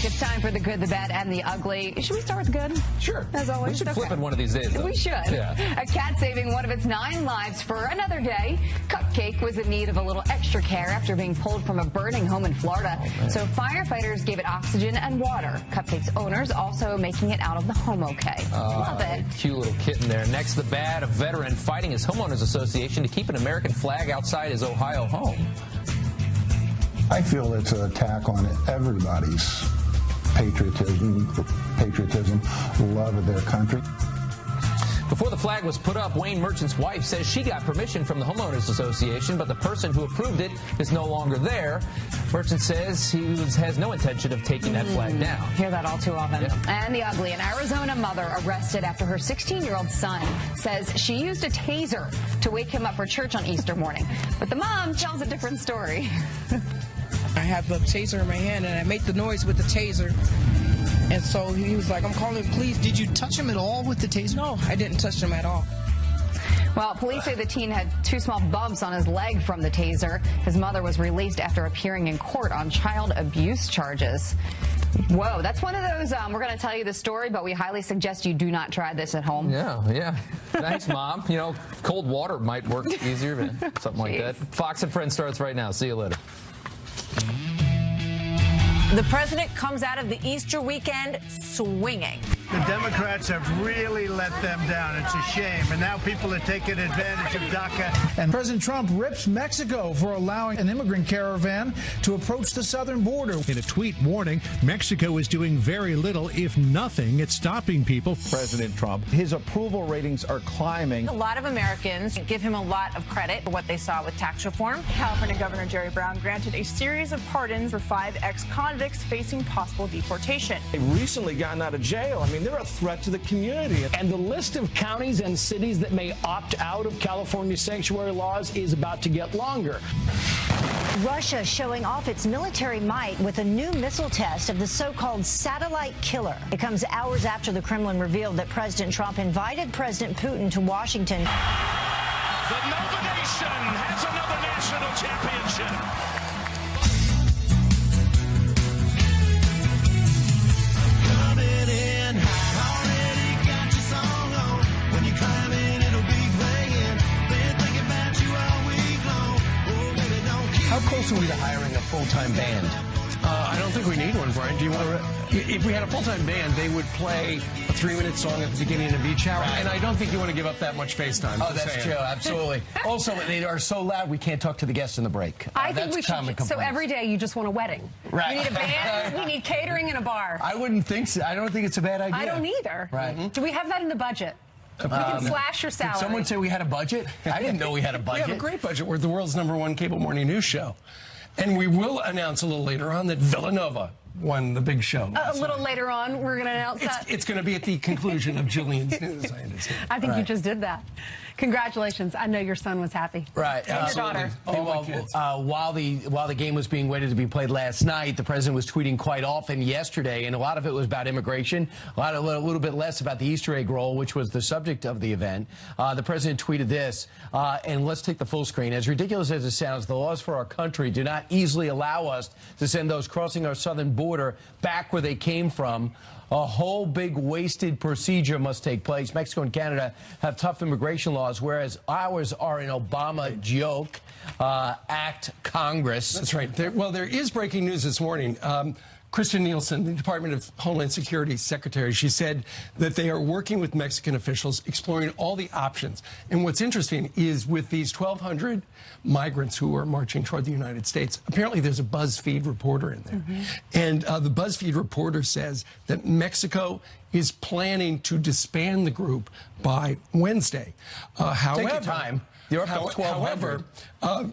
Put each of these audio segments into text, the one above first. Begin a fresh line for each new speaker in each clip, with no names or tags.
back. It's time for the good, the bad, and the ugly. Should we start with good?
Sure.
As always.
We should flip it one of these days, though.
We should.
Yeah.
A cat saving one of its 9 lives for another day. Cupcake was in need of a little extra care after being pulled from a burning home in Florida. So firefighters gave it oxygen and water. Cupcake's owners also making it out of the home okay. Love it.
Cute little kitten there. Next, the bad, a veteran fighting his homeowners association to keep an American flag outside his Ohio home.
I feel it's an attack on everybody's patriotism, love of their country.
Before the flag was put up, Wayne Merchant's wife says she got permission from the Homeowners Association, but the person who approved it is no longer there. Merchant says he has no intention of taking that flag down.
Hear that all too often.
Yep.
And the ugly, an Arizona mother arrested after her 16-year-old son says she used a taser to wake him up for church on Easter morning. But the mom tells a different story.
I have the taser in my hand, and I make the noise with the taser. And so he was like, I'm calling the police.
Did you touch him at all with the taser?
No, I didn't touch him at all.
Well, police say the teen had 2 small bumps on his leg from the taser. His mother was released after appearing in court on child abuse charges. Whoa, that's one of those, we're going to tell you the story, but we highly suggest you do not try this at home.
Yeah. Thanks, Mom. You know, cold water might work easier, but something like that. Fox and Friends starts right now. See you later.
The president comes out of the Easter weekend swinging.
The Democrats have really let them down. It's a shame. And now people are taking advantage of DACA.
And President Trump rips Mexico for allowing an immigrant caravan to approach the southern border.
In a tweet warning, Mexico is doing very little, if nothing, at stopping people.
President Trump, his approval ratings are climbing.
A lot of Americans give him a lot of credit for what they saw with tax reform.
California Governor Jerry Brown granted a series of pardons for 5 ex-convicts facing possible deportation.
They've recently gotten out of jail. I mean, they're a threat to the community.
And the list of counties and cities that may opt out of California sanctuary laws is about to get longer.
Russia showing off its military might with a new missile test of the so-called satellite killer. It comes hours after the Kremlin revealed that President Trump invited President Putin to Washington.
The Nova Nation has another national championship.
How close are we to hiring a full-time band?
I don't think we need one, Brian. Do you want to? If we had a full-time band, they would play a 3-minute song at the beginning of each hour, and I don't think you want to give up that much face time.
Oh, that's true, absolutely. Also, they are so loud we can't talk to the guests in the break.
I think we should. So every day you just want a wedding.
Right.
We need a band. We need catering and a bar.
I wouldn't think so. I don't think it's a bad idea.
I don't either.
Right.
Do we have that in the budget? We can slash your salary.
Did someone say we had a budget? I didn't know we had a budget.
We have a great budget. We're the world's #1 cable morning news show. And we will announce a little later on that Villanova won the big show.
A little later on, we're going to announce that.
It's going to be at the conclusion of Jillian's news, I understand.
I think you just did that. Congratulations. I know your son was happy.
Right.
And your daughter.
While the game was being waited to be played last night, the president was tweeting quite often yesterday, and a lot of it was about immigration, a little bit less about the Easter egg roll, which was the subject of the event. The president tweeted this, and let's take the full screen. As ridiculous as it sounds, the laws for our country do not easily allow us to send those crossing our southern border back where they came from. A whole big wasted procedure must take place. Mexico and Canada have tough immigration laws, whereas ours are an Obama joke act Congress.
That's right. There is breaking news this morning. Kristen Nielsen, the Department of Homeland Security Secretary, she said that they are working with Mexican officials, exploring all the options. And what's interesting is with these 1,200 migrants who are marching toward the United States, apparently there's a BuzzFeed reporter in there. And the BuzzFeed reporter says that Mexico is planning to disband the group by Wednesday.
Take your time.
However,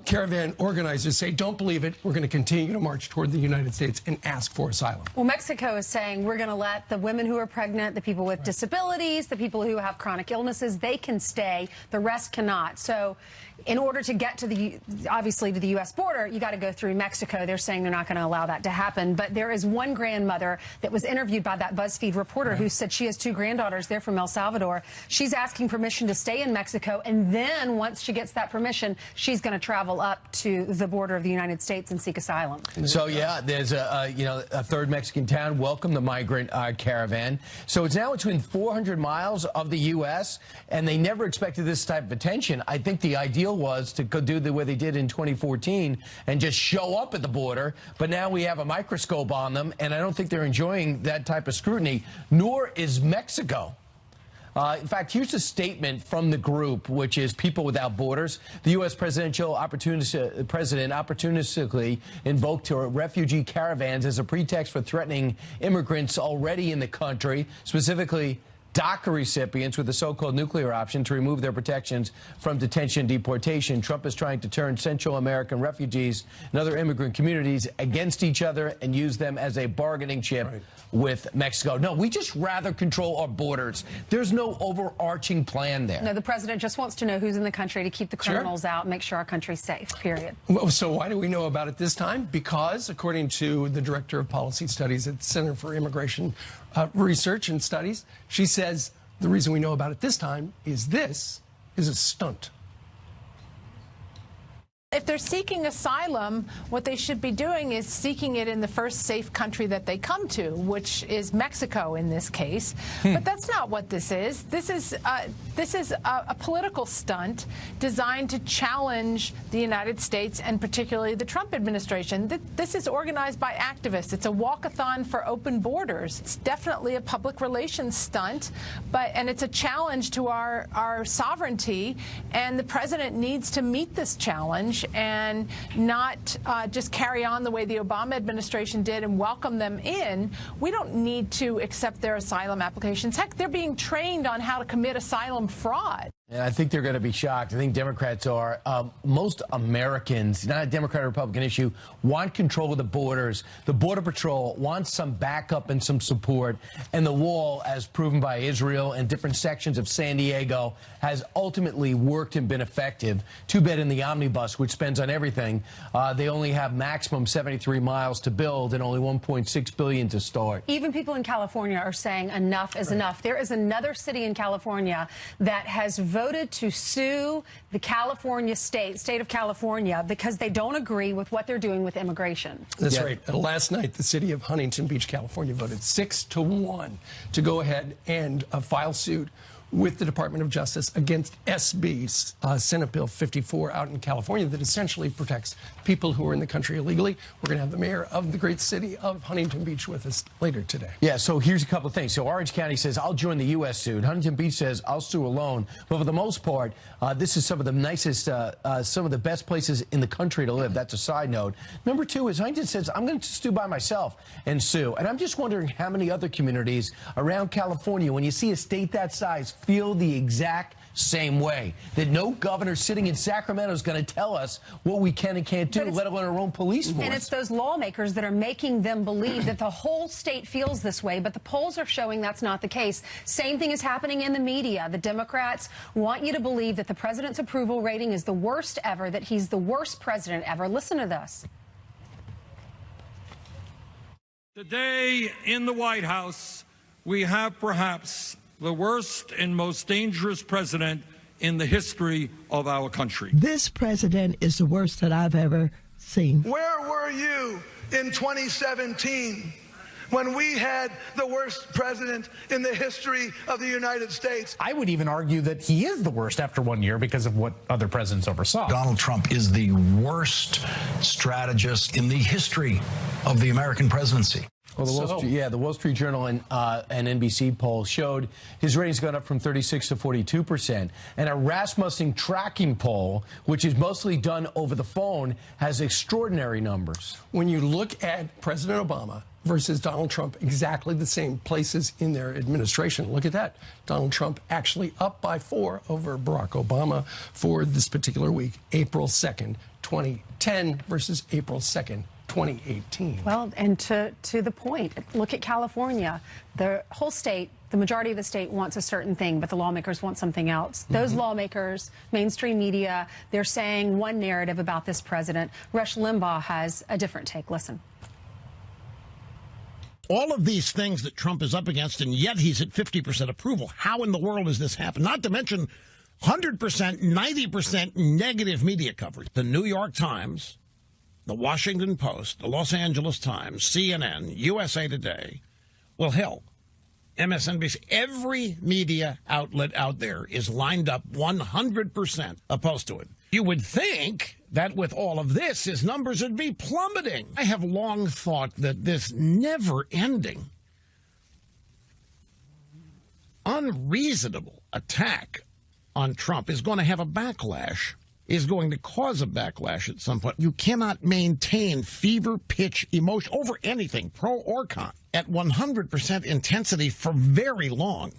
caravan organizers say, don't believe it. We're going to continue to march toward the United States and ask for asylum.
Well, Mexico is saying we're going to let the women who are pregnant, the people with disabilities, the people who have chronic illnesses, they can stay. The rest cannot. So in order to get to obviously to the U.S. border, you got to go through Mexico. They're saying they're not going to allow that to happen. But there is one grandmother that was interviewed by that BuzzFeed reporter who said she has 2 granddaughters. They're from El Salvador. She's asking permission to stay in Mexico, and then once she gets that permission, she's going to travel up to the border of the United States and seek asylum.
So yeah, there's a third Mexican town welcomed the migrant caravan. So it's now within 400 miles of the U.S., and they never expected this type of attention. I think the ideal was to go do the way they did in 2014 and just show up at the border, but now we have a microscope on them, and I don't think they're enjoying that type of scrutiny, nor is Mexico. In fact, here's a statement from the group, which is People Without Borders. The U.S. president opportunistically invoked refugee caravans as a pretext for threatening immigrants already in the country, specifically DACA recipients with the so-called nuclear option to remove their protections from detention and deportation. Trump is trying to turn Central American refugees and other immigrant communities against each other and use them as a bargaining chip with Mexico. No, we just rather control our borders. There's no overarching plan there.
No, the president just wants to know who's in the country to keep the criminals out, make sure our country's safe, period.
Well, so why do we know about it this time? Because, according to the director of policy studies at the Center for Immigration Research and Studies, she says the reason we know about it this time is this is a stunt.
If they're seeking asylum, what they should be doing is seeking it in the first safe country that they come to, which is Mexico in this case. But that's not what this is. This is a political stunt designed to challenge the United States and particularly the Trump administration. This is organized by activists. It's a walkathon for open borders. It's definitely a public relations stunt, and it's a challenge to our sovereignty. And the president needs to meet this challenge and not just carry on the way the Obama administration did and welcome them in. We don't need to accept their asylum applications. Heck, they're being trained on how to commit asylum fraud.
And I think they're going to be shocked. I think Democrats are. Most Americans, not a Democrat or Republican issue, want control of the borders. The Border Patrol wants some backup and some support. And the wall, as proven by Israel and different sections of San Diego, has ultimately worked and been effective. Too bad in the omnibus, which spends on everything, they only have maximum 73 miles to build and only $1.6 billion to start.
Even people in California are saying enough is enough. There is another city in California that has voted to sue the California state of California because they don't agree with what they're doing with immigration.
That's right. Last night, the city of Huntington Beach, California, voted 6-1 to go ahead and file suit with the Department of Justice against SB, Senate Bill 54 out in California that essentially protects people who are in the country illegally. We're going to have the mayor of the great city of Huntington Beach with us later today.
Yeah, so here's a couple of things. So Orange County says, I'll join the U.S. suit. Huntington Beach says, I'll sue alone. But for the most part, this is some of the nicest, some of the best places in the country to live. That's a side note. Number two is Huntington says, I'm going to sue by myself and sue. And I'm just wondering how many other communities around California, when you see a state that size, feel the exact same way, that no governor sitting in Sacramento is going to tell us what we can and can't do, let alone our own police force.
And it's those lawmakers that are making them believe that the whole state feels this way, but the polls are showing that's not the case. Same thing is happening in the media. The Democrats want you to believe that the president's approval rating is the worst ever, that he's the worst president ever. Listen to this.
Today in the White House, we have perhaps the worst and most dangerous president in the history of our country.
This president is the worst that I've ever seen.
Where were you in 2017 when we had the worst president in the history of the United States?
I would even argue that he is the worst after 1 year because of what other presidents oversaw.
Donald Trump is the worst strategist in the history of the American presidency.
Well, the Wall Street Journal and NBC poll showed his ratings gone up from 36% to 42%. And a Rasmussen tracking poll, which is mostly done over the phone, has extraordinary numbers.
When you look at President Obama versus Donald Trump, exactly the same places in their administration. Look at that. Donald Trump actually up by 4 over Barack Obama for this particular week, April 2nd, 2010 versus April 2nd, 2018.
Well, and to the point, look at California. The whole state the majority of the state wants a certain thing, but the lawmakers want something else. Those lawmakers, mainstream media, they're saying one narrative about this president. Rush Limbaugh has a different take. Listen.
All of these things that Trump is up against, and yet he's at 50% approval. How in the world does this happen? Not to mention 100%, 90% negative media coverage. The New York Times, the Washington Post, the Los Angeles Times, CNN, USA Today, well, hell, MSNBC, every media outlet out there is lined up 100% opposed to it. You would think that with all of this, his numbers would be plummeting. I have long thought that this never-ending, unreasonable attack on Trump is going to have a backlash, is going to cause a backlash at some point. You cannot maintain fever pitch emotion over anything, pro or con, at 100% intensity for very long.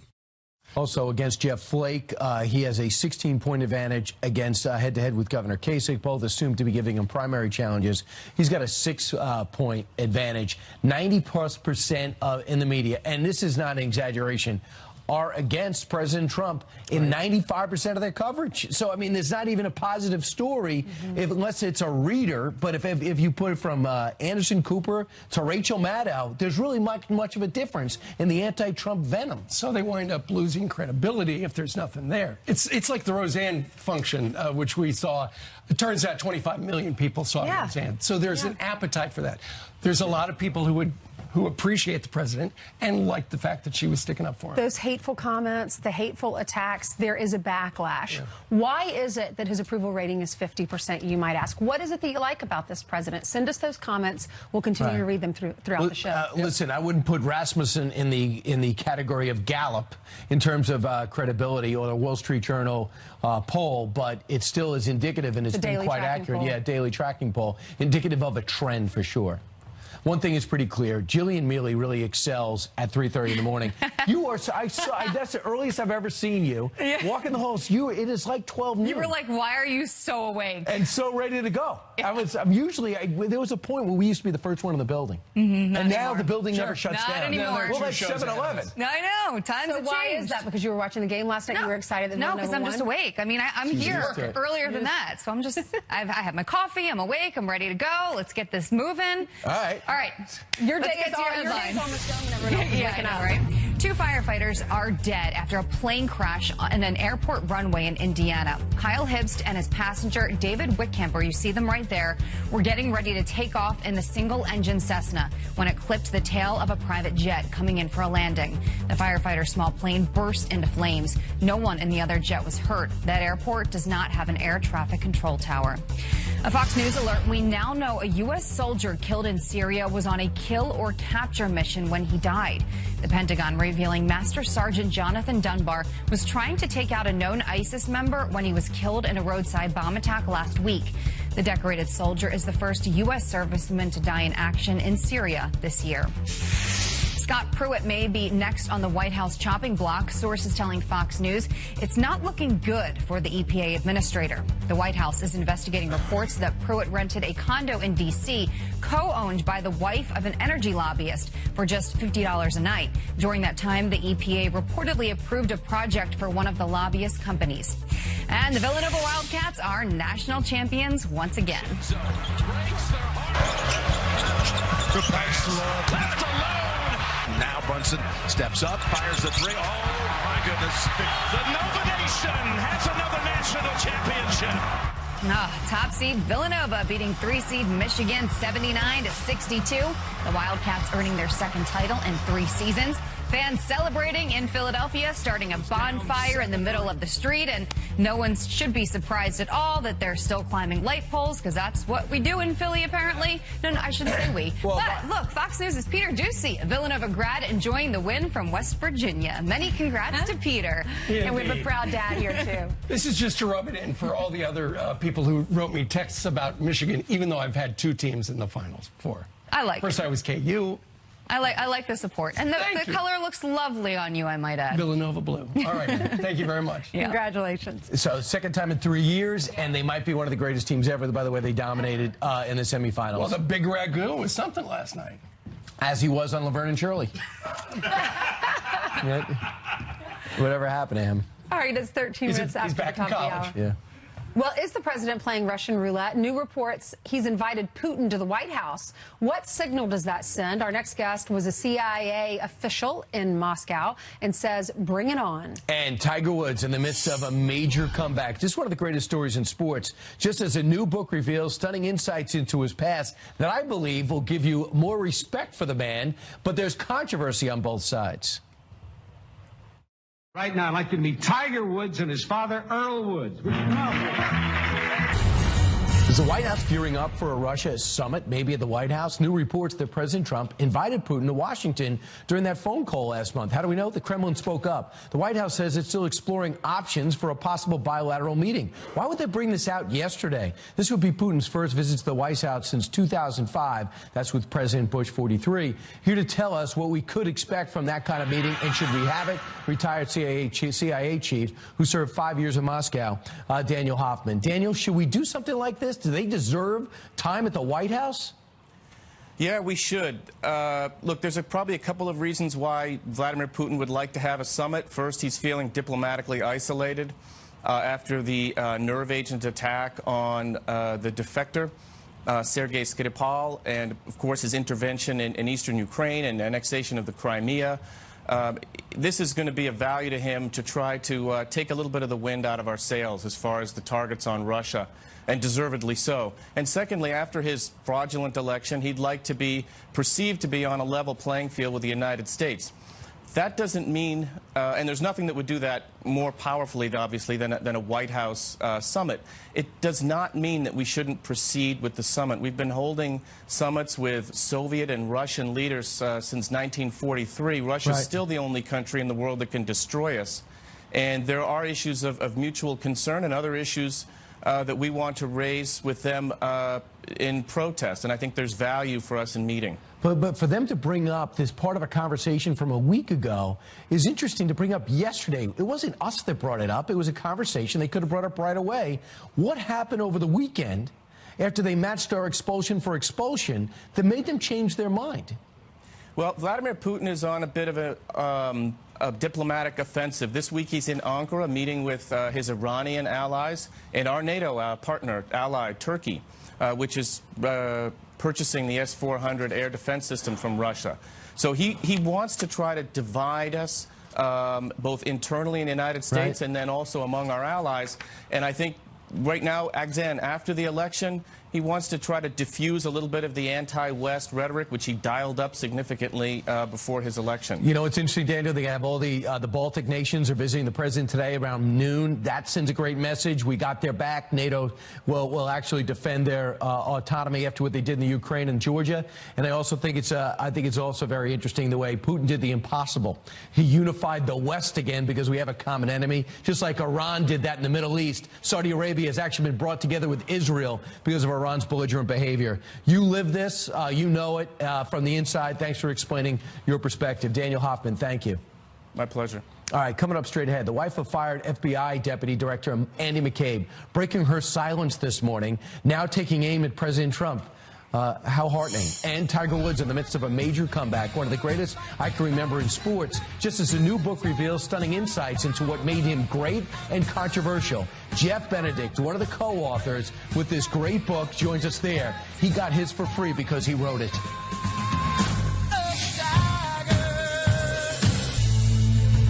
Also against Jeff Flake, he has a 16-point advantage against head-to-head with Governor Kasich, both assumed to be giving him primary challenges. He's got a 6-point advantage, 90+% in the media, and this is not an exaggeration, are against President Trump in 95% of their coverage. So, I mean, there's not even a positive story unless it's a reader. But if you put it from Anderson Cooper to Rachel Maddow, there's really much of a difference in the anti-Trump venom.
So they wind up losing credibility if there's nothing there. It's like the Roseanne function, which we saw. It turns out 25 million people saw Roseanne. So there's an appetite for that. There's a lot of people who appreciate the president and like the fact that she was sticking up for him.
Those hateful comments, the hateful attacks, there is a backlash. Why is it that his approval rating is 50%, you might ask? What is it that you like about this president? Send us those comments. We'll continue to read them throughout the show.
Listen, I wouldn't put Rasmussen in the category of Gallup in terms of credibility or the Wall Street Journal poll, but it still is indicative, and it's been quite accurate.
Poll.
Yeah, daily tracking poll, indicative of a trend for sure. One thing is pretty clear. Jillian Mealy really excels at 3:30 in the morning. You are, that's the earliest I've ever seen you. Walking the halls, it is like 12 noon.
You were like, why are you so awake?
And so ready to go. I'm usually, there was a point where we used to be the first one in the building. And now the building never shuts down.
Not anymore.
We're like 7-Eleven.
I know. Times have
why
changed.
is that? Because you were watching the game last night? You were excited that
No, because I'm just awake. I mean, I'm here earlier than that. So I'm just, I have my coffee. I'm awake. I'm ready to go. Let's get this moving.
All right.
All right.
Your day is
almost done when everyone else is waking up, right? 2 firefighters are dead after a plane crash on an airport runway in Indiana. Kyle Hibst and his passenger, David Wickhemper, you see them right there, were getting ready to take off in the single-engine Cessna when it clipped the tail of a private jet coming in for a landing. The firefighter's small plane burst into flames. No one in the other jet was hurt. That airport does not have an air traffic control tower. A Fox News alert, we now know a U.S. soldier killed in Syria was on a kill or capture mission when he died. The Pentagon revealing Master Sergeant Jonathan Dunbar was trying to take out a known ISIS member when he was killed in a roadside bomb attack last week. The decorated soldier is the first U.S. serviceman to die in action in Syria this year. Scott Pruitt may be next on the White House chopping block. Sources telling Fox News it's not looking good for the EPA administrator. The White House is investigating reports that Pruitt rented a condo in D.C., co-owned by the wife of an energy lobbyist, for just $50 a night. During that time, the EPA reportedly approved a project for one of the lobbyist companies. And the Villanova Wildcats are national champions once again.
Left alone. Now Brunson steps up, fires the three. Oh, my goodness. The Nova Nation has another national championship.
Top seed Villanova beating 3-seed Michigan 79-62. The Wildcats earning their second title in 3 seasons. Fans celebrating in Philadelphia, starting a bonfire in the middle of the street, and no one should be surprised at all that they're still climbing light poles, because that's what we do in Philly, apparently. No, I shouldn't say we. But look, Fox News' Peter Ducey, a Villanova grad, enjoying the win from West Virginia. Many congrats to Peter.
Yeah,
and we have a proud dad here, too.
This is just to rub it in for all the other people who wrote me texts about Michigan, even though I've had 2 teams in the finals before.
I like
First I was KU.
I like the support. And the color looks lovely on you, I might add.
Villanova blue. All right. Thank you very much.
Yeah.
Congratulations.
So, second time in 3 years, and they might be one of the greatest teams ever. By the way, they dominated in the semifinals.
Well, the Big Ragu was something last night.
As he was on Laverne and Shirley. Whatever happened to him?
All right, it's 13 minutes after the top of the hour.
Yeah.
Well, is the president playing Russian roulette? New reports he's invited Putin to the White House. What signal does that send? Our next guest was a CIA official in Moscow and says, bring it on.
And Tiger Woods in the midst of a major comeback. Just one of the greatest stories in sports. Just as a new book reveals stunning insights into his past that I believe will give you more respect for the man. But there's controversy on both sides.
Right now, I'd like you to meet Tiger Woods and his father, Earl Woods.
Is the White House gearing up for a Russia summit, maybe at the White House? New reports that President Trump invited Putin to Washington during that phone call last month. How do we know? The Kremlin spoke up. The White House says it's still exploring options for a possible bilateral meeting. Why would they bring this out yesterday? This would be Putin's first visit to the White House since 2005. That's with President Bush 43. Here to tell us what we could expect from that kind of meeting, and should we have it, retired CIA chief who served 5 years in Moscow, Daniel Hoffman. Daniel, should we do something like this? Do they deserve time at the White House?
Yeah, we should. Look, there's probably a couple of reasons why Vladimir Putin would like to have a summit. First, he's feeling diplomatically isolated after the nerve agent attack on the defector, Sergei Skripal, and, of course, his intervention in eastern Ukraine and annexation of the Crimea. This is going to be of value to him to try to take a little bit of the wind out of our sails as far as the targets on Russia, and deservedly so. And secondly, after his fraudulent election, he'd like to be perceived to be on a level playing field with the United States. That doesn't mean, and there's nothing that would do that more powerfully, obviously, than a White House summit. It does not mean that we shouldn't proceed with the summit. We've been holding summits with Soviet and Russian leaders since 1943. Russia's still the only country in the world that can destroy us. And there are issues of mutual concern and other issues that we want to raise with them in protest, and I think there's value for us in meeting.
But for them to bring up this part of a conversation from a week ago is interesting to bring up yesterday. It wasn't us that brought it up. It was a conversation they could have brought up right away. What happened over the weekend after they matched our expulsion for expulsion that made them change their mind?
Well, Vladimir Putin is on a bit of a diplomatic offensive. This week he's in Ankara meeting with his Iranian allies and our NATO partner, ally, Turkey, which is purchasing the S-400 air defense system from Russia. So he wants to try to divide us both internally in the United States and then also among our allies. And I think right now, again, after the election, he wants to try to diffuse a little bit of the anti-West rhetoric, which he dialed up significantly before his election.
You know, it's interesting, Daniel, they have all the Baltic nations are visiting the president today around noon. That sends a great message. We got their back. NATO will actually defend their autonomy after what they did in the Ukraine and Georgia. And I also think I think it's also very interesting the way Putin did the impossible. He unified the West again because we have a common enemy, just like Iran did that in the Middle East. Saudi Arabia has actually been brought together with Israel because of Iran's belligerent behavior. You live this, you know it from the inside. Thanks for explaining your perspective. Daniel Hoffman, thank you.
My pleasure.
All right, coming up straight ahead, the wife of fired FBI Deputy Director Andy McCabe breaking her silence this morning, now taking aim at President Trump. How heartening. And Tiger Woods in the midst of a major comeback, one of the greatest I can remember in sports, just as a new book reveals stunning insights into what made him great and controversial. Jeff Benedict, one of the co-authors with this great book, joins us there. He got his for free because he wrote it.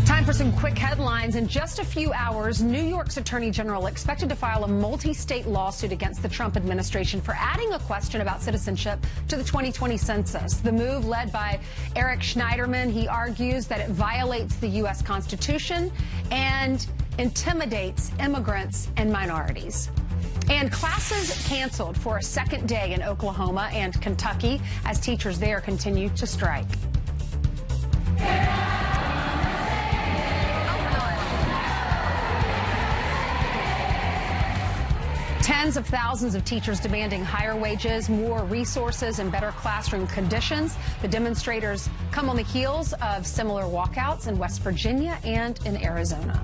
Time for some quick headlines. In just a few hours, New York's Attorney General expected to file a multi-state lawsuit against the Trump administration for adding a question about citizenship to the 2020 census. The move, led by Eric Schneiderman, he argues that it violates the U.S. Constitution and intimidates immigrants and minorities. And classes canceled for a second day in Oklahoma and Kentucky as teachers there continue to strike. Tens of thousands of teachers demanding higher wages, more resources, and better classroom conditions. The demonstrators come on the heels of similar walkouts in West Virginia and in Arizona.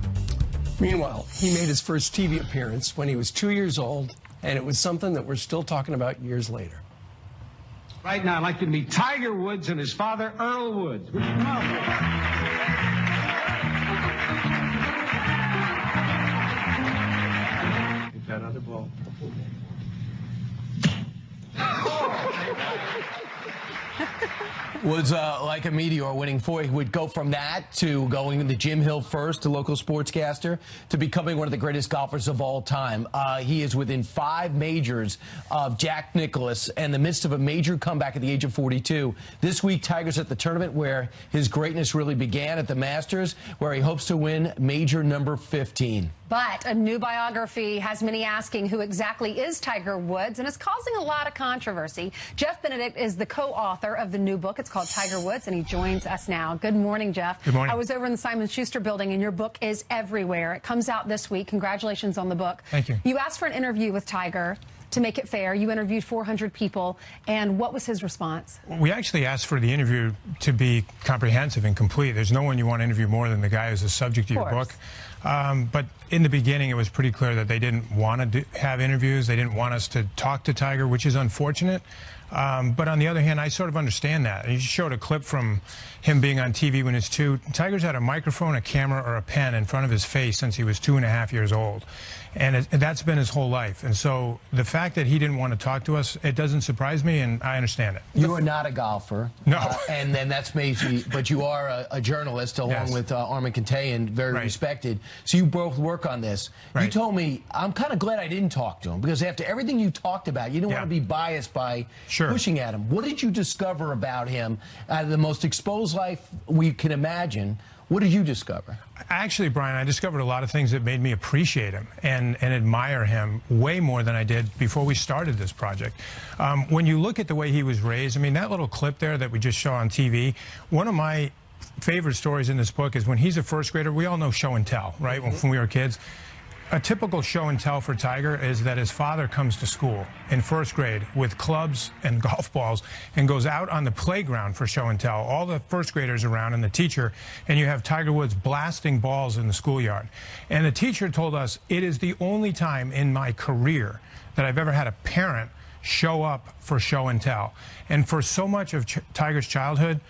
Meanwhile, he made his first TV appearance when he was 2 years old, and it was something that we're still talking about years later.
Right now, I'd like you to meet Tiger Woods and his father, Earl Woods. Well.
Was like a meteor winning four. He would go from that to going to Jim Hill first, a local sportscaster, to becoming one of the greatest golfers of all time. He is within 5 majors of Jack Nicklaus in the midst of a major comeback at the age of 42. This week, Tiger's at the tournament where his greatness really began, at the Masters, where he hopes to win major number 15.
But a new biography has many asking who exactly is Tiger Woods, and it's causing a lot of controversy. Jeff Benedict is the co-author of the new book. It's called Tiger Woods, and he joins us now. Good morning, Jeff.
Good morning.
I was over in the Simon Schuster building, and your book is everywhere. It comes out this week. Congratulations on the book.
Thank you.
You asked for an interview with Tiger. To make it fair, you interviewed 400 people, and what was his response?
We actually asked for the interview to be comprehensive and complete. There's no one you want to interview more than the guy who's the subject of your book. But in the beginning, it was pretty clear that they didn't want to have interviews. They didn't want us to talk to Tiger, which is unfortunate. But on the other hand, I sort of understand that. And you showed a clip from him being on TV when he was 2. Tiger's had a microphone, a camera, or a pen in front of his face since he was 2.5 years old. And that's been his whole life. And so the fact that he didn't want to talk to us, it doesn't surprise me, and I understand it.
You are not a golfer.
No.
And then that's maybe, but you are a journalist along with Armin Katayan, very respected. So you both work on this. You told me, I'm kind of glad I didn't talk to him, because after everything you talked about, you didn't want to be biased by pushing at him. What did you discover about him out of the most exposed life we can imagine? What did you discover?
Actually, Brian, I discovered a lot of things that made me appreciate him and admire him way more than I did before we started this project. When you look at the way he was raised, I mean, that little clip there that we just saw on TV, one of my favorite stories in this book is when he's a first grader. We all know show and tell, right, when we were kids. A typical show and tell for Tiger is that his father comes to school in first grade with clubs and golf balls and goes out on the playground for show and tell. All the first graders around and the teacher, and you have Tiger Woods blasting balls in the schoolyard. And the teacher told us, it is the only time in my career that I've ever had a parent show up for show and tell. And for so much of Tiger's childhood,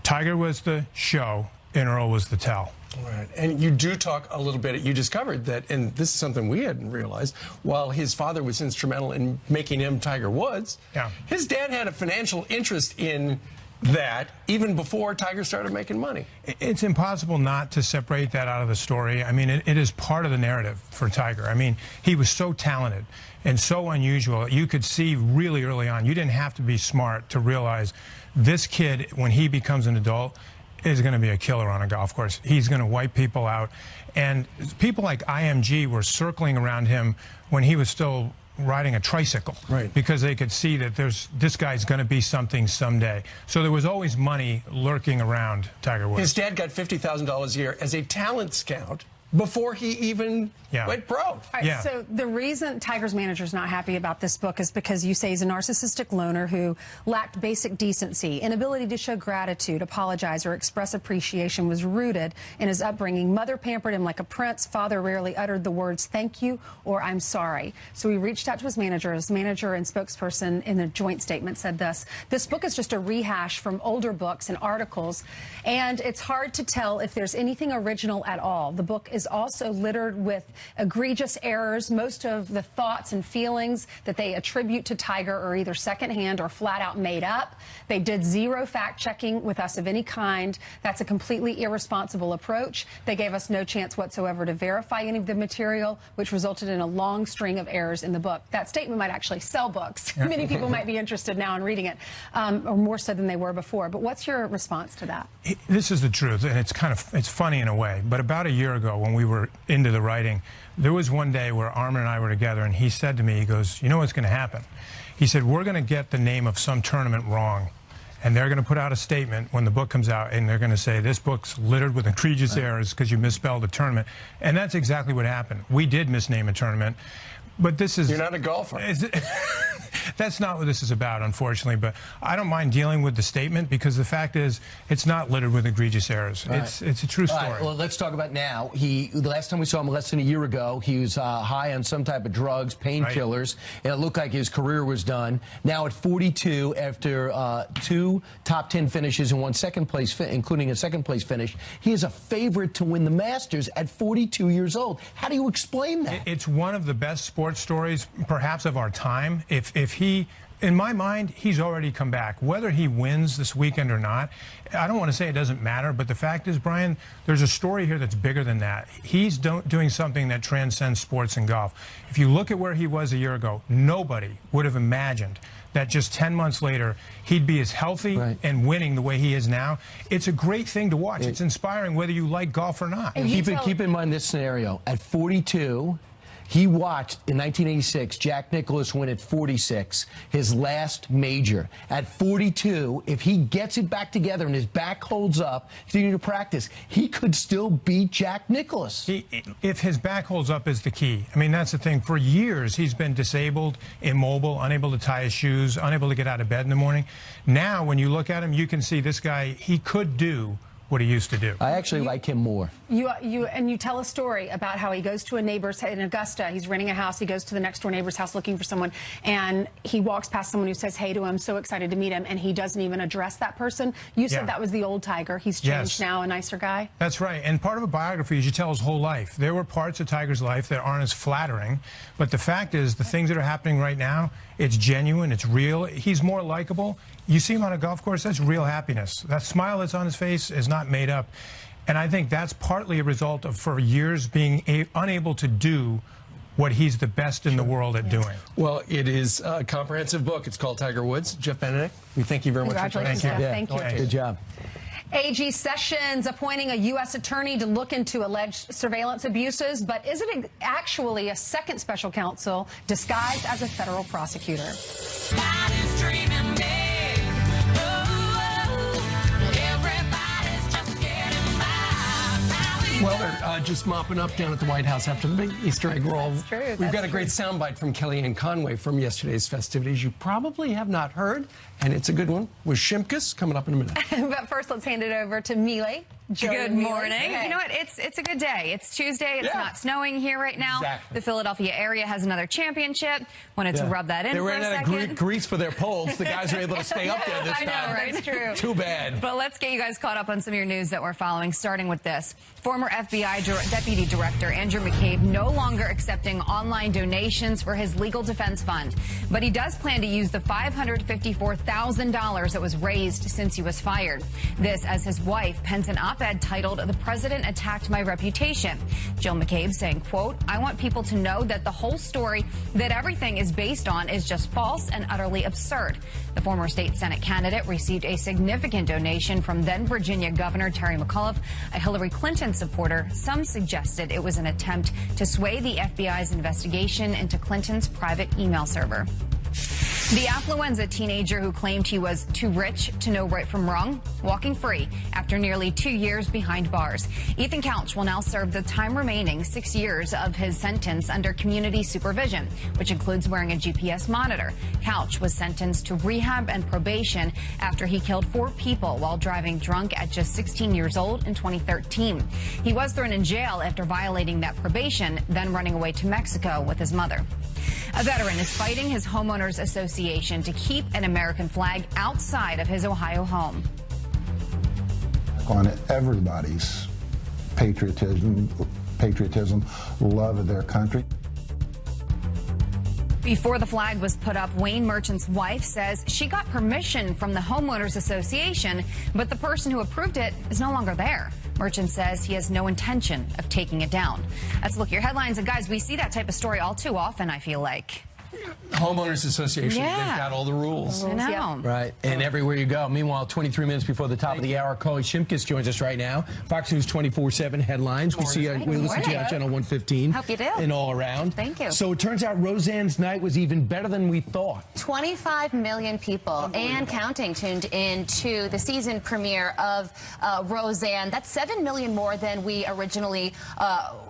Tiger was the show and Earl was the tell.
Right. And you do talk a little bit, you discovered that, and this is something we hadn't realized, while his father was instrumental in making him Tiger Woods, his dad had a financial interest in that even before Tiger started making money.
It's impossible not to separate that out of the story. I mean, it is part of the narrative for Tiger. I mean, he was so talented and so unusual. You could see really early on, you didn't have to be smart to realize this kid, when he becomes an adult, is going to be a killer on a golf course. He's going to wipe people out. And people like IMG were circling around him when he was still riding a tricycle, because they could see that this guy's going to be something someday. So there was always money lurking around Tiger Woods.
His dad got $50,000 a year as a talent scout before he even went pro.
All right, so the reason Tiger's manager is not happy about this book is because you say he's a narcissistic loner who lacked basic decency. Inability to show gratitude, apologize, or express appreciation was rooted in his upbringing. Mother pampered him like a prince. Father rarely uttered the words thank you or I'm sorry. So he reached out to his manager. His manager and spokesperson in a joint statement said this book is just a rehash from older books and articles, and it's hard to tell if there's anything original at all. The book is also littered with egregious errors. Most of the thoughts and feelings that they attribute to Tiger are either secondhand or flat out made up. They did zero fact-checking with us of any kind. That's a completely irresponsible approach. They gave us no chance whatsoever to verify any of the material, which resulted in a long string of errors in the book. That statement might actually sell books. Many people might be interested now in reading it, or more so than they were before. But what's your response to that?
This is the truth, and it's funny in a way. But about a year ago, when we were into the writing, there was one day where Armin and I were together, and he said to me, he goes, you know what's going to happen? He said, we're going to get the name of some tournament wrong, and they're going to put out a statement when the book comes out, and they're going to say, this book's littered with egregious errors because you misspelled a tournament. And that's exactly what happened. We did misname a tournament, but this is...
You're not a golfer.
That's not what this is about, unfortunately. But I don't mind dealing with the statement because the fact is it's not littered with egregious errors.
Right.
It's a true story.
All right, well, let's talk about now. The last time we saw him less than a year ago, he was high on some type of drugs, painkillers, and it looked like his career was done. Now at 42, after 2 top 10 finishes and 1 second place, including a second place finish, he is a favorite to win the Masters at 42 years old. How do you explain that?
It's one of the best sports stories, perhaps, of our time. If he, in my mind, he's already come back. Whether he wins this weekend or not, I don't want to say it doesn't matter, but the fact is, Brian, there's a story here that's bigger than that. He's doing something that transcends sports and golf. If you look at where he was a year ago, nobody would have imagined that just 10 months later, he'd be as healthy and winning the way he is now. It's a great thing to watch. It's inspiring whether you like golf or not.
And keep in mind this scenario. At 42, he watched, in 1986, Jack Nicklaus win at 46, his last major. At 42, if he gets it back together and his back holds up, continue to practice, he could still beat Jack Nicklaus.
If his back holds up is the key. I mean, that's the thing. For years, he's been disabled, immobile, unable to tie his shoes, unable to get out of bed in the morning. Now, when you look at him, you can see this guy, he could do what he used to do.
I actually like him more.
You tell a story about how he goes to a neighbor's in Augusta. He's renting a house. He goes to the next door neighbor's house looking for someone, and he walks past someone who says hey to him, so excited to meet him, and he doesn't even address that person. You said that was the old Tiger. He's changed now, a nicer guy.
That's right. And part of a biography is you tell his whole life. There were parts of Tiger's life that aren't as flattering, but the fact is the things that are happening right now, it's genuine, it's real. He's more likable. You see him on a golf course, that's real happiness. That smile that's on his face is not made up. And I think that's partly a result of, for years, being unable to do what he's the best in the world at doing.
Well, it is a comprehensive book. It's called Tiger Woods. Jeff Benedict, we thank you very much for joining us.
Thank you.
Good job.
AG Sessions appointing a U.S. attorney to look into alleged surveillance abuses, but is it actually a second special counsel disguised as a federal prosecutor?
Well, they're just mopping up down at the White House after the big Easter egg roll.
That's true.
We've got a great soundbite from Kellyanne Conway from yesterday's festivities you probably have not heard, and it's a good one, with Shimkus coming up in a minute.
But first, let's hand it over to Mile.
Good morning. You know what? It's a good day. It's Tuesday. It's not snowing here right now.
Exactly.
The Philadelphia area has another championship. Wanted to rub that in
they
for a
ran out
second.
of grease for their poles. The guys were able to stay up there this time.
I know, right? It's true.
Too bad.
But let's get you guys caught up on some of your news that we're following, starting with this. Former FBI Deputy Director Andrew McCabe no longer accepting online donations for his legal defense fund. But he does plan to use the $554,000 that was raised since he was fired. This as his wife pens an op-ed titled "The President Attacked My Reputation." Jill McCabe saying, quote, "I want people to know that the whole story that everything is based on is just false and utterly absurd." The former state Senate candidate received a significant donation from then Virginia Governor Terry McAuliffe, a Hillary Clinton supporter. Some suggested it was an attempt to sway the FBI's investigation into Clinton's private email server. The affluenza teenager who claimed he was too rich to know right from wrong, walking free after nearly 2 years behind bars. Ethan Couch will now serve the time remaining 6 years of his sentence under community supervision, which includes wearing a GPS monitor. Couch was sentenced to rehab and probation after he killed 4 people while driving drunk at just 16 years old in 2013. He was thrown in jail after violating that probation, then running away to Mexico with his mother. A veteran is fighting his homeowners association to keep an American flag outside of his Ohio home.
On everybody's patriotism, love of their country.
Before the flag was put up, Wayne Merchant's wife says she got permission from the homeowners association, but the person who approved it is no longer there. Merchant says he has no intention of taking it down. Let's look at your headlines. And guys, we see that type of story all too often, I feel like.
Homeowners Association,
Yeah.
they've got all the rules.
I know.
Right, and everywhere you go. Meanwhile, 23 minutes before the top of the hour, Carly Shimkus joins us right now. Fox News 24/7 headlines. We listen to you on Channel 115.
Hope you do.
And all around.
Thank you.
So it turns out Roseanne's night was even better than we thought.
25 million people and counting tuned in to the season premiere of Roseanne. That's 7 million more than we originally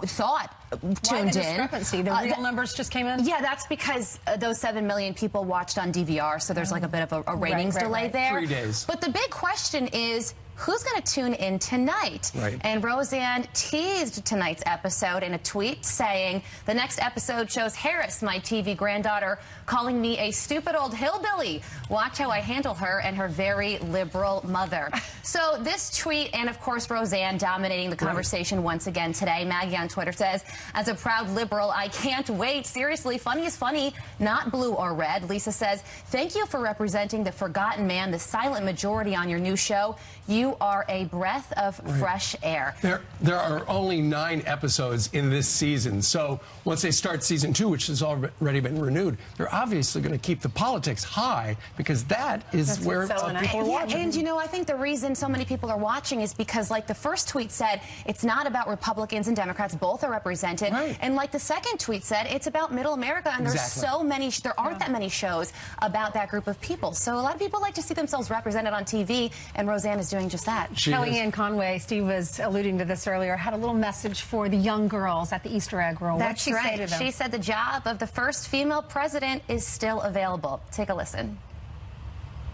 thought. tuned
the
in.
Discrepancy? The real numbers just came in?
Yeah, that's because those 7 million people watched on DVR, so there's like a bit of a ratings delay there.
3 days.
But the big question is, who's going to tune in tonight?
Right.
And Roseanne teased tonight's episode in a tweet saying, the next episode shows Harris, my TV granddaughter, calling me a stupid old hillbilly. Watch how I handle her and her very liberal mother. So this tweet, and of course Roseanne dominating the conversation once again today. Maggie on Twitter says, as a proud liberal, I can't wait. Seriously, funny is funny, not blue or red. Lisa says, thank you for representing the forgotten man, the silent majority on your new show. You are a breath of fresh air.
There are only 9 episodes in this season, so once they start season 2, which has already been renewed, they're obviously going to keep the politics high because that's where people are watching.
And you know, I think the reason so many people are watching is because, like the first tweet said, it's not about Republicans and Democrats, both are represented. And like the second tweet said, it's about middle America, and there's so many, there aren't that many shows about that group of people. So a lot of people like to see themselves represented on TV, and Roseanne is doing just that.
Kellyanne Conway, Steve was alluding to this earlier, had a little message for the young girls at the Easter egg roll.
That's
What'd she say
right.
to them?
She said the job of the first female president is still available. Take a listen.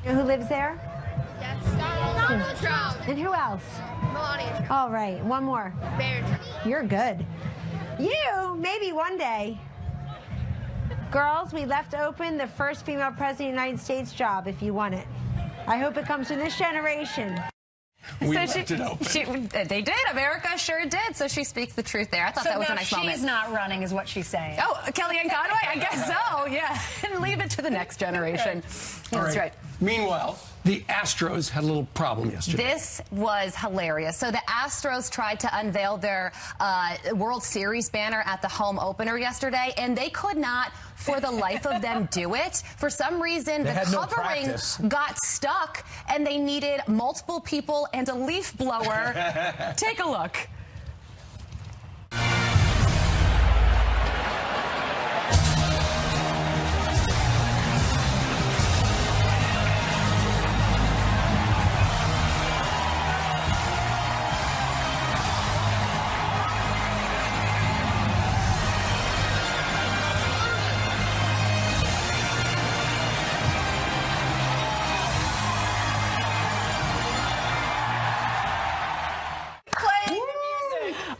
You know who lives there?
Yes. Donald Trump.
And who else?
Melania.
All right, one more.
Barrett.
You're good. You, maybe one day. Girls, we left open the first female president of the United States job if you want it. I hope it comes from this generation.
We left it open.
They did. America sure did. So she speaks the truth there. I thought that was a nice moment.
She's not running, is what she's saying.
Oh, Kellyanne Conway? I guess so, yeah. And leave it to the next generation. That's right.
Meanwhile, the Astros had a little problem yesterday.
This was hilarious. So the Astros tried to unveil their World Series banner at the home opener yesterday, and they could not, for the life of them, do it. For some reason, the covering got stuck, and they needed multiple people and a leaf blower. Take a look.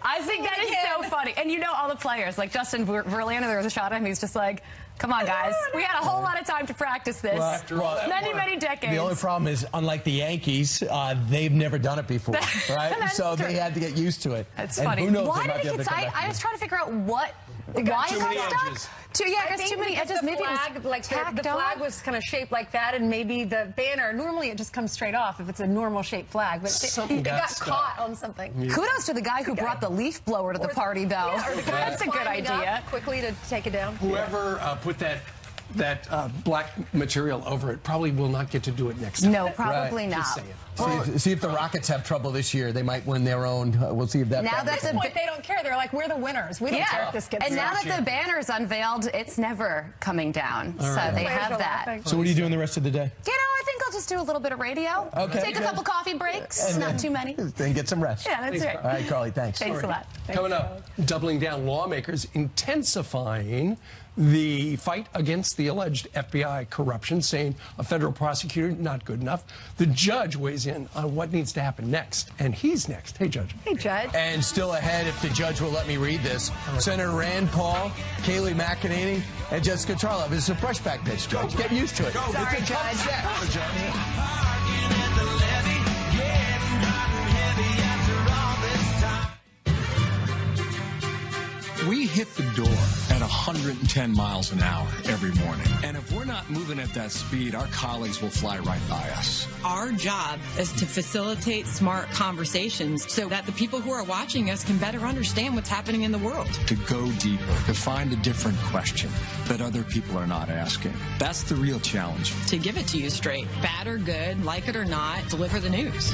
I think that is so funny. And you know all the players, like Justin Verlander, there was a shot of him, he's just like, come on, guys. We had a whole lot of time to practice this.
Well, after all,
many decades.
The only problem is, unlike the Yankees, they've never done it before, right? So they had to get used to it.
That's
and
funny.
Who knows?
Why did it get stuck? I was trying to figure out why it got stuck. I guess too many edges.
The
Maybe
flag,
it was
like the flag was kind of shaped like that, and maybe the banner. Normally, it just comes straight off if it's a normal shaped flag, but it got caught on something.
Kudos to the guy who brought the leaf blower to the party, though.
Yeah, or the guy
that's a good idea.
Quickly to take it down.
Whoever put that black material over it probably will not get to do it next time.
No, probably not.
Just saying.
See if the Rockets have trouble this year. They might win their own. We'll see if that.
Now at this point, they don't care. They're like, we're the winners. We don't care if this gets.
And now that the banner's unveiled, it's never coming down. So they have that.
So what are you doing the rest of the day?
You know, I think I'll just do a little bit of radio.
Okay.
Take a couple coffee breaks.
And
not too many.
Then get some rest.
Yeah, that's right.
All right, Carly, thanks.
Thanks a lot.
Coming up, doubling down, lawmakers intensifying the fight against the alleged FBI corruption, saying a federal prosecutor not good enough. The judge weighs in on what needs to happen next, and he's next. Hey, Judge.
Hey, Judge.
And still ahead, if the judge will let me read this, Senator Rand Paul, Kayleigh McEnany, and Jessica Tarlov. It's a fresh back pitch, Judge. Get used to it.
Sorry, Judge.
We hit the door at 110 miles an hour every morning. And if we're not moving at that speed, our colleagues will fly right by us.
Our job is to facilitate smart conversations so that the people who are watching us can better understand what's happening in the world.
To go deeper, to find a different question that other people are not asking. That's the real challenge.
To give it to you straight, bad or good, like it or not, deliver the news.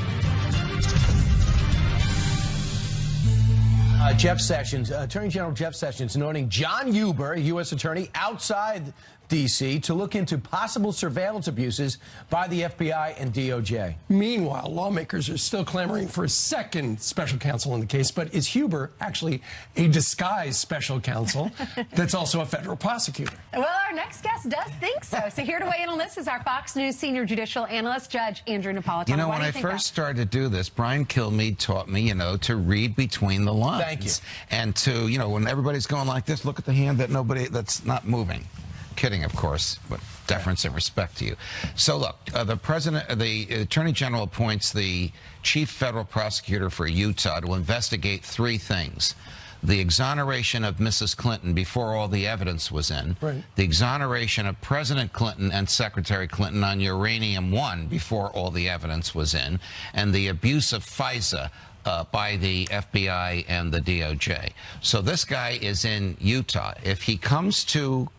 Jeff Sessions, Attorney General Jeff Sessions, anointing John Huber, a U.S. attorney, outside D.C. to look into possible surveillance abuses by the FBI and DOJ.
Meanwhile, lawmakers are still clamoring for a second special counsel in the case. But is Huber actually a disguised special counsel that's also a federal prosecutor?
Well, our next guest does think so. So here to weigh in on this is our Fox News senior judicial analyst, Judge Andrew Napolitano.
You know, when I first started to do this, Brian Kilmeade taught me, you know, to read between the lines.
Thank you.
And to, you know, when everybody's going like this, look at the hand that's not moving. Kidding, of course, but deference and respect to you. So look, the Attorney General appoints the chief federal prosecutor for Utah to investigate three things: the exoneration of Mrs. Clinton before all the evidence was in, the exoneration of President Clinton and Secretary Clinton on Uranium One before all the evidence was in, and the abuse of FISA by the FBI and the DOJ. So this guy is in Utah. If he comes to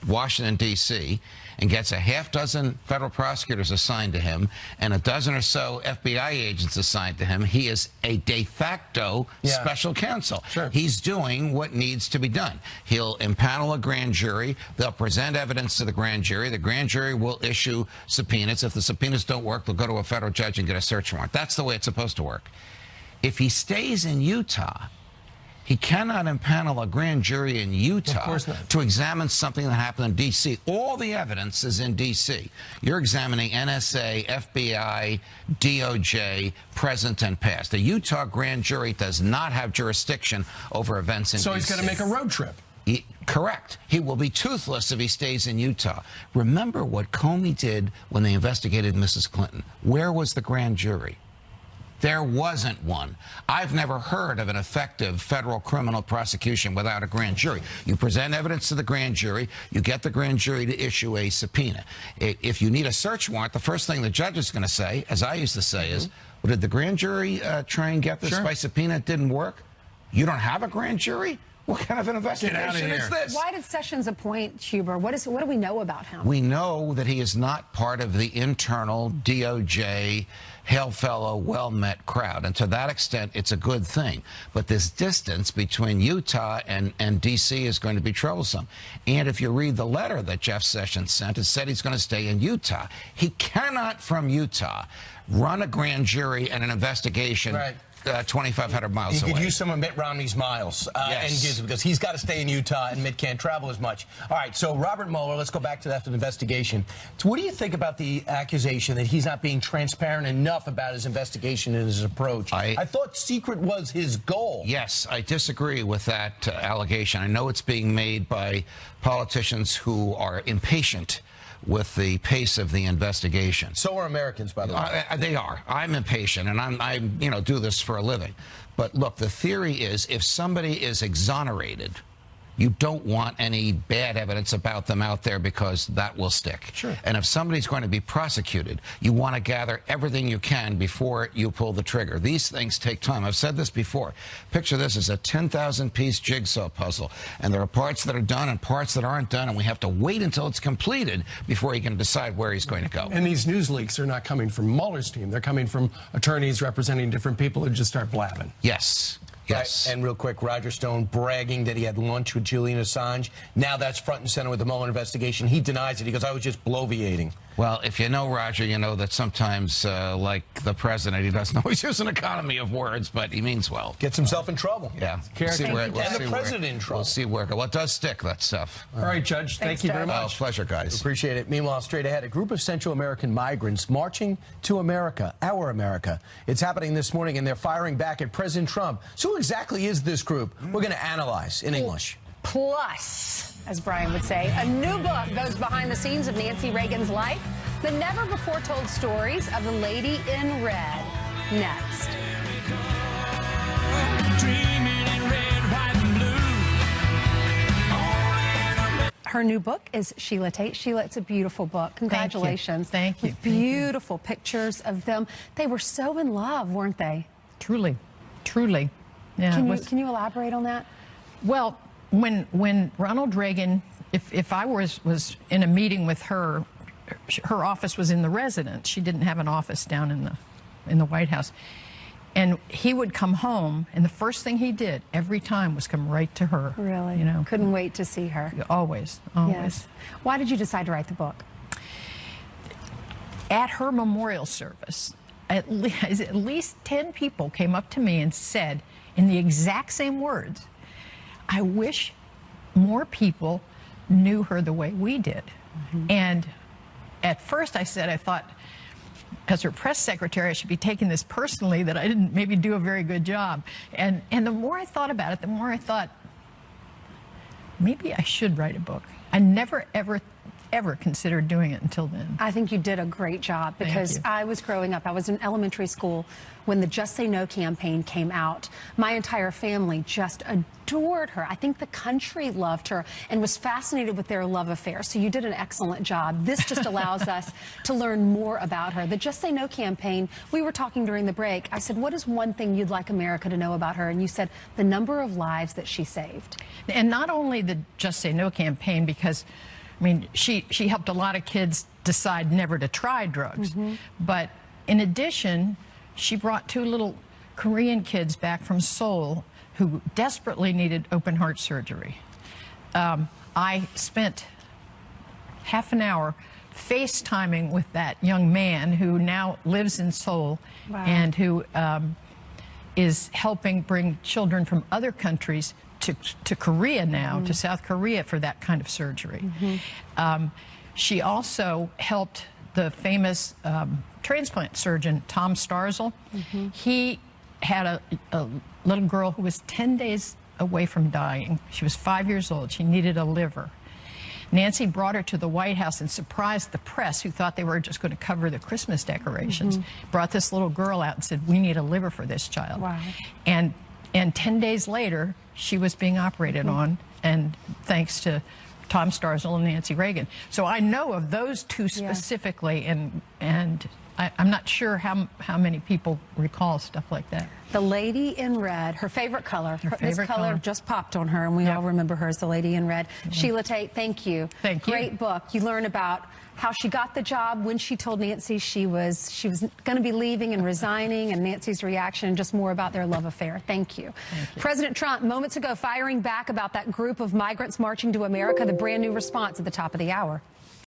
Washington, D.C., and gets a half dozen federal prosecutors assigned to him and a dozen or so FBI agents assigned to him, he is a de facto special counsel. He's doing what needs to be done. He'll impanel a grand jury. They'll present evidence to the grand jury. The grand jury will issue subpoenas. If the subpoenas don't work, they'll go to a federal judge and get a search warrant. That's the way it's supposed to work. If he stays in Utah, he cannot impanel a grand jury in Utah to examine something that happened in D.C. All the evidence is in D.C. You're examining NSA, FBI, DOJ, present and past. The Utah grand jury does not have jurisdiction over events in D.C.
So he's going to make a road trip.
Correct. He will be toothless if he stays in Utah. Remember what Comey did when they investigated Mrs. Clinton. Where was the grand jury? There wasn't one. I've never heard of an effective federal criminal prosecution without a grand jury. You present evidence to the grand jury, you get the grand jury to issue a subpoena. If you need a search warrant, the first thing the judge is going to say, as I used to say, is, well, did the grand jury try and get this by subpoena? It didn't work? You don't have a grand jury? What kind of an investigation is this?
Why did Sessions appoint Huber? What do we know about him?
We know that he is not part of the internal DOJ hail fellow, well-met crowd. And to that extent, it's a good thing. But this distance between Utah and D.C. is going to be troublesome. And if you read the letter that Jeff Sessions sent, it said he's going to stay in Utah. He cannot, from Utah, run a grand jury and an investigation 2,500 miles away.
He could use some of Mitt Romney's miles because he's got to stay in Utah and Mitt can't travel as much. All right, so Robert Mueller, let's go back to that investigation. So what do you think about the accusation that he's not being transparent enough about his investigation and his approach? I thought secret was his goal.
Yes, I disagree with that allegation. I know it's being made by politicians who are impatient with the pace of the investigation.
So are Americans, by the way.
They are. I'm impatient, and I do this for a living. But look, the theory is if somebody is exonerated, you don't want any bad evidence about them out there because that will stick. Sure. And if somebody's going to be prosecuted, you want to gather everything you can before you pull the trigger. These things take time. I've said this before. Picture this as a 10,000-piece jigsaw puzzle, and there are parts that are done and parts that aren't done, and we have to wait until it's completed before he can decide where he's going to go.
And these news leaks are not coming from Mueller's team. They're coming from attorneys representing different people who just start blabbing.
Yes. Yes.
Right. And real quick, Roger Stone bragging that he had lunch with Julian Assange. Now that's front and center with the Mueller investigation. He denies it. He goes, I was just bloviating.
Well, if you know Roger, you know that sometimes, like the president, he doesn't always use an economy of words, but he means well.
Gets himself in trouble.
Yeah.
And the president in trouble.
We'll see where it goes. Well, it does stick, that stuff.
All right, Judge. Thank you very much.
Pleasure, guys.
Appreciate it. Meanwhile, straight ahead, a group of Central American migrants marching to America, our America. It's happening this morning, and they're firing back at President Trump. So who exactly is this group? We're going to analyze in English.
Plus, as Brian would say, a new book goes behind the scenes of Nancy Reagan's life. The never-before-told stories of the Lady in Red. Next. Her new book is Sheila Tate. Sheila, it's a beautiful book. Congratulations.
Thank you.
With beautiful pictures of them. They were so in love, weren't they?
Truly. Truly. Yeah.
Can you elaborate on that?
Well, when Ronald Reagan, if I was in a meeting with her office was in the residence. She didn't have an office down in the White House. And he would come home, and the first thing he did every time was come right to her.
Really?
You know,
couldn't wait to see her.
Always, always.
Yes. Why did you decide to write the book?
At her memorial service, at least 10 people came up to me and said, in the exact same words, I wish more people knew her the way we did. And at first I thought, as her press secretary, I should be taking this personally, that I didn't maybe do a very good job. And the more I thought about it, the more I thought, maybe I should write a book. I never, ever considered doing it until then.
I think you did a great job, because I was growing up, I was in elementary school when the Just Say No campaign came out. My entire family just adored her. I think the country loved her and was fascinated with their love affair. So you did an excellent job. This just allows us to learn more about her. The Just Say No campaign, we were talking during the break. I said, what is one thing you'd like America to know about her? And you said the number of lives that she saved.
And not only the Just Say No campaign, because I mean, she helped a lot of kids decide never to try drugs. But in addition, she brought 2 little Korean kids back from Seoul who desperately needed open heart surgery. I spent half an hour FaceTiming with that young man who now lives in Seoul and who is helping bring children from other countries to Korea now, to South Korea, for that kind of surgery. She also helped the famous transplant surgeon, Tom Starzl. He had a little girl who was 10 days away from dying. She was 5 years old. She needed a liver. Nancy brought her to the White House and surprised the press, who thought they were just going to cover the Christmas decorations. Brought this little girl out and said, we need a liver for this child. And 10 days later, she was being operated on, and thanks to Tom Starzl and Nancy Reagan. So I know of those 2 specifically, and I'm not sure how many people recall stuff like that.
The Lady in Red, her favorite color. This color just popped on her, and we all remember her as the Lady in Red. Sheila Tate, thank you.
Thank you.
Great book. You learn about how she got the job, when she told Nancy she was going to be leaving and resigning, and Nancy's reaction, and just more about their love affair. Thank you. President Trump, moments ago, firing back about that group of migrants marching to America, the brand new response at the top of the hour.